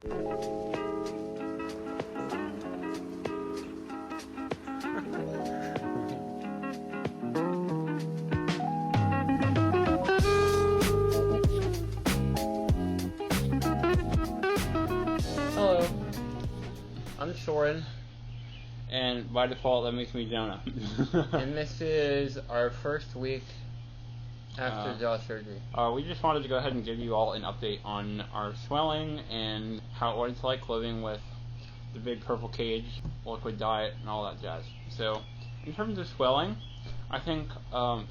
Hello, I'm Soren, and by default that makes me Jonah. And this is our first week after jaw surgery. We just wanted to go ahead and give you all an update on our swelling and what it's like living with the big purple cage, liquid diet, and all that jazz. So, in terms of swelling, I think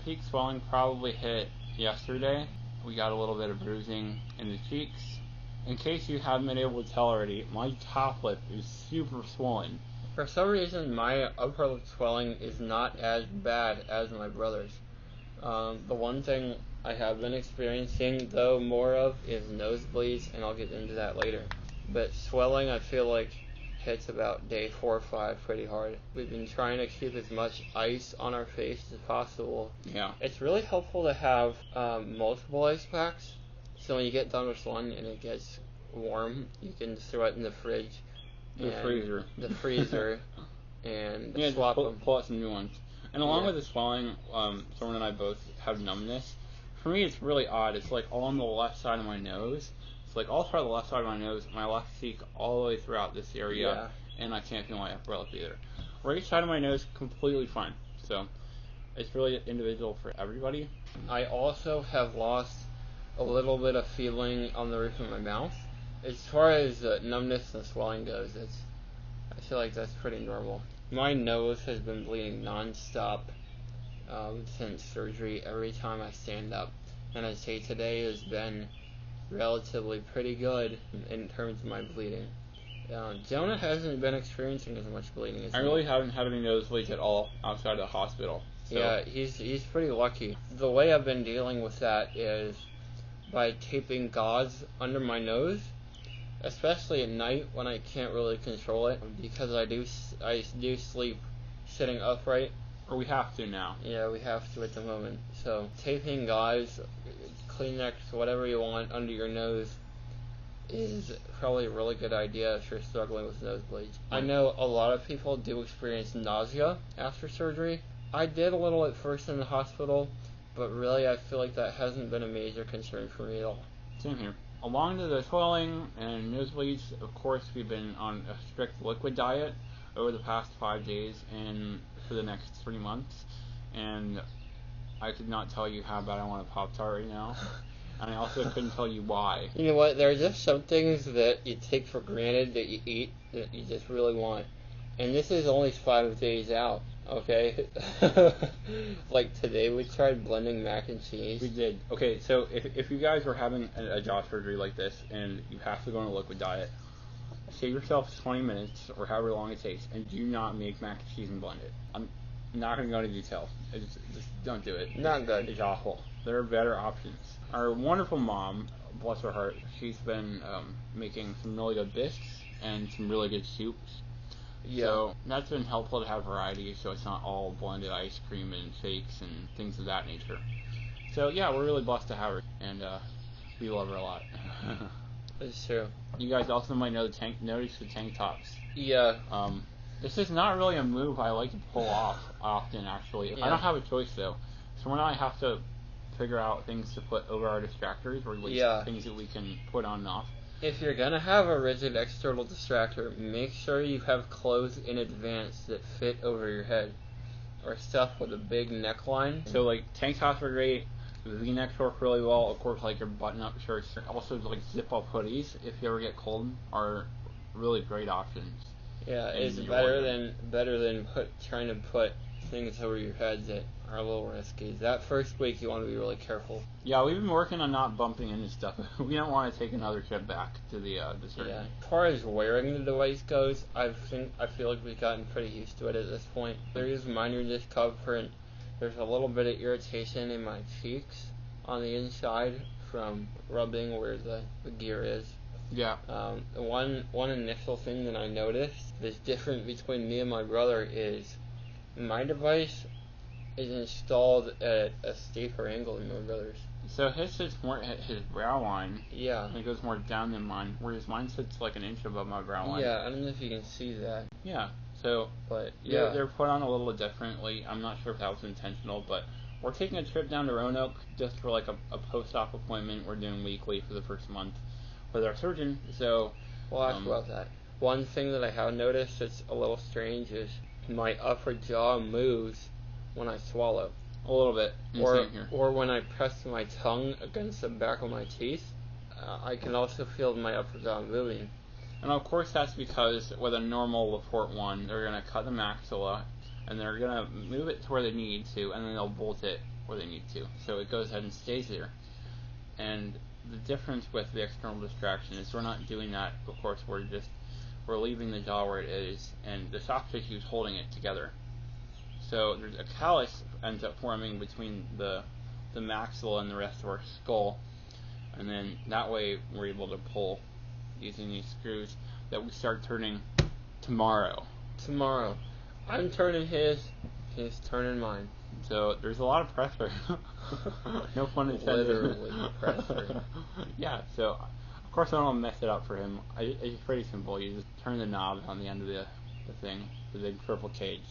peak swelling probably hit yesterday. We got a little bit of bruising in the cheeks. In case you haven't been able to tell already, my top lip is super swollen. For some reason, my upper lip swelling is not as bad as my brother's. The one thing I have been experiencing, though, more of is nosebleeds, and I'll get into that later. But swelling, I feel like, hits about day 4 or 5 pretty hard. We've been trying to keep as much ice on our face as possible. Yeah. It's really helpful to have multiple ice packs. So when you get done with one and it gets warm, you can throw it in the fridge. The freezer. And yeah, swap just them. pull out some new ones. And along with the swelling, Soren and I both have numbness. For me, it's really odd. It's like all on the left side of my nose. It's like all throughout the left side of my nose, my left cheek, all the way throughout this area, and I can't feel my upper lip either. Right side of my nose, completely fine. So it's really individual for everybody. I also have lost a little bit of feeling on the roof of my mouth. As far as numbness and swelling goes, I feel like that's pretty normal. My nose has been bleeding non-stop since surgery every time I stand up. And I'd say today has been relatively pretty good in terms of my bleeding. Jonah hasn't been experiencing as much bleeding as me. I really haven't had any nosebleeds at all outside of the hospital. So. Yeah, he's pretty lucky. The way I've been dealing with that is by taping gauze under my nose, especially at night when I can't really control it, because I do sleep sitting upright. Or we have to now. Yeah, we have to at the moment. So taping gauze, Kleenex, whatever you want under your nose is probably a really good idea if you're struggling with nosebleeds. I know a lot of people do experience nausea after surgery. I did a little at first in the hospital, but really I feel like that hasn't been a major concern for me at all. Same here. Along to the swelling and nosebleeds, of course, we've been on a strict liquid diet over the past 5 days and for the next 3 months. And I could not tell you how bad I want a Pop-Tart right now. And I also couldn't tell you why. You know what? There are just some things that you take for granted that you eat that you just really want. And this is only 5 days out, okay? Like today we tried blending mac and cheese. We did. Okay, so if you guys were having a jaw surgery like this and you have to go on a liquid diet, save yourself 20 minutes or however long it takes and do not make mac and cheese and blend it. I'm not going to go into detail. Just don't do it. Not good. It's awful. There are better options. Our wonderful mom, bless her heart, she's been making some really good bisques and some really good soups. Yeah. So that's been helpful to have variety, so it's not all blended ice cream and shakes and things of that nature. So yeah, we're really blessed to have her, and we love her a lot. It's true. You guys also might notice the tank tops. Yeah. This is not really a move I like to pull off often, actually. Yeah. I don't have a choice, though. So when I have to figure out things to put over our distractors, or at least things that we can put on and off. If you're gonna have a rigid external distractor, make sure you have clothes in advance that fit over your head, or stuff with a big neckline. So like tank tops are great. V-necks work really well. Of course, like your button-up shirts. Also, like zip-up hoodies, if you ever get cold, are really great options. Yeah, it's better than trying to put things over your head that are a little risky. That first week you want to be really careful. Yeah, we've been working on not bumping into stuff. We don't want to take another trip back to the surgery. Yeah. As far as wearing the device goes, I feel like we've gotten pretty used to it at this point. There is minor discomfort. There's a little bit of irritation in my cheeks on the inside from rubbing where the gear is. Yeah. One initial thing that I noticed that's different between me and my brother is my device is installed at a steeper angle than my brother's. So his sits more at his brow line. Yeah. And it goes more down than mine, whereas mine sits like an inch above my brow line. Yeah, I don't know if you can see that. Yeah. So, but yeah, they're put on a little differently. I'm not sure if that was intentional, but we're taking a trip down to Roanoke just for like a post-op appointment we're doing weekly for the first month with our surgeon. So, we'll ask about that. One thing that I have noticed that's a little strange is my upper jaw moves when I swallow. A little bit. Or when I press my tongue against the back of my teeth, I can also feel my upper jaw moving. And of course that's because with a normal Lefort one, they're going to cut the maxilla, and they're going to move it to where they need to, and then they'll bolt it where they need to. So it goes ahead and stays there. And the difference with the external distraction is we're not doing that. Of course, we're leaving the jaw where it is, and the soft tissue is holding it together. So there's a callus ends up forming between the maxilla and the rest of our skull, and then that way we're able to pull using these screws that we start turning tomorrow. I'm turning his, he's turning mine. So there's a lot of pressure. No pun intended. Literally pressure. Yeah, so of course I don't want to mess it up for him. It's pretty simple. You just turn the knob on the end of the thing, the big purple cage.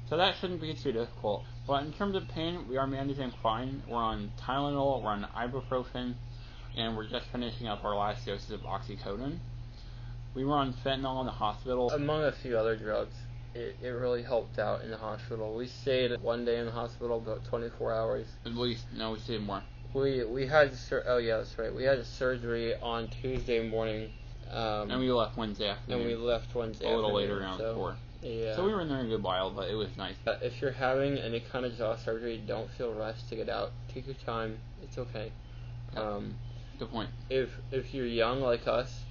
So that shouldn't be too difficult. But in terms of pain, we are managing fine. We're on Tylenol, we're on ibuprofen, and we're just finishing up our last doses of oxycodone. We were on fentanyl in the hospital. Among a few other drugs. It really helped out in the hospital. We stayed one day in the hospital, about 24 hours. At least, no, we stayed more. We had that's right. We had a surgery on Tuesday morning. And we left Wednesday afternoon. A little later, around 4. Yeah. So we were in there a good while, but it was nice. If you're having any kind of jaw surgery, don't feel rushed to get out. Take your time. It's okay. Good point. If you're young like us,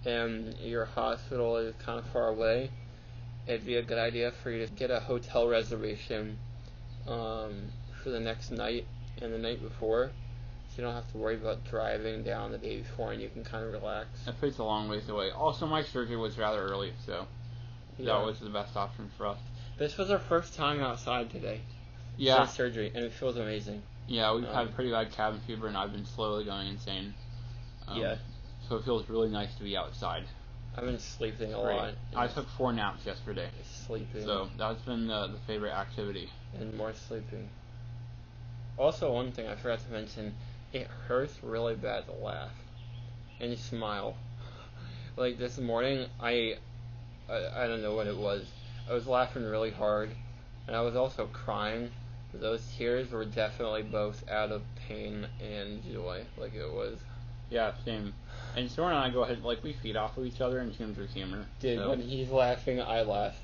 and your hospital is kind of far away, it'd be a good idea for you to get a hotel reservation for the next night and the night before, so you don't have to worry about driving down the day before, and you can kind of relax. That puts a long ways away. Also, my surgery was rather early, so that was the best option for us. This was our first time outside today. Yeah. Since surgery, and it feels amazing. Yeah, we've had pretty bad cabin fever, and I've been slowly going insane. Yeah. So it feels really nice to be outside. I've been sleeping a lot. I took 4 naps yesterday. Sleeping. So that's been the favorite activity. And more sleeping. Also, one thing I forgot to mention, it hurts really bad to laugh and smile. Like this morning, I don't know what it was. I was laughing really hard, and I was also crying. Those tears were definitely both out of pain and joy. Like it was. Yeah, same. And Soren and I go ahead, we feed off of each other in terms of humor. Dude, when he's laughing, I laugh.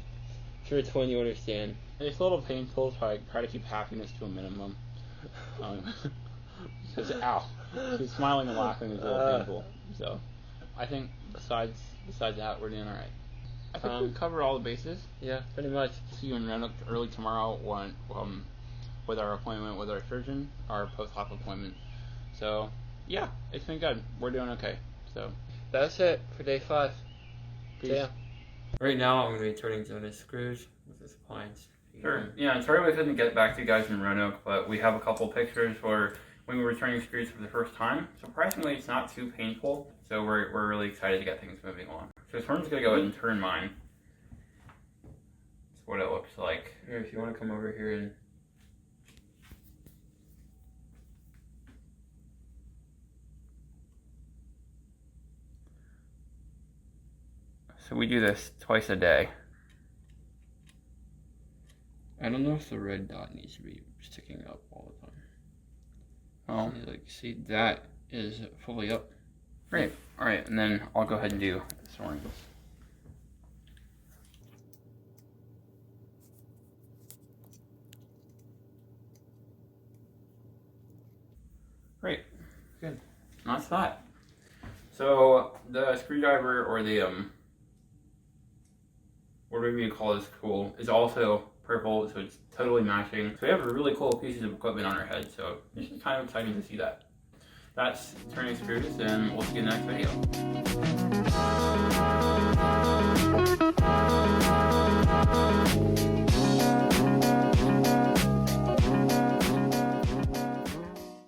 If you're a twin, you understand. It's a little painful, so I try to keep happiness to a minimum. Because, ow. He's smiling and laughing is a little painful. So, I think besides that, we're doing alright. I think we've covered all the bases. Yeah, pretty much. See you in Roanoke early tomorrow with our appointment with our surgeon, our post-op appointment. So, yeah, it's been good. We're doing okay. So that's it for day 5. Peace. Yeah. Right now, I'm going to be turning Jonas screws with his appliance. Sure. Yeah, I'm sorry we couldn't get back to you guys in Roanoke, but we have a couple pictures where when we were turning screws for the first time. Surprisingly, it's not too painful, so we're really excited to get things moving along. So Soren's going to go ahead and turn mine. That's what it looks like. Here, if you want to come over here and... So we do this twice a day. I don't know if the red dot needs to be sticking up all the time. Oh. See, that is fully up. Great. Alright, and then I'll go ahead and do Soren's. Great. Good. That's that. So the screwdriver, or the whatever you call this tool, is also purple, so it's totally matching. So we have really cool pieces of equipment on our head, so it's just kind of exciting to see that. That's turning screws, and we'll see you in the next video.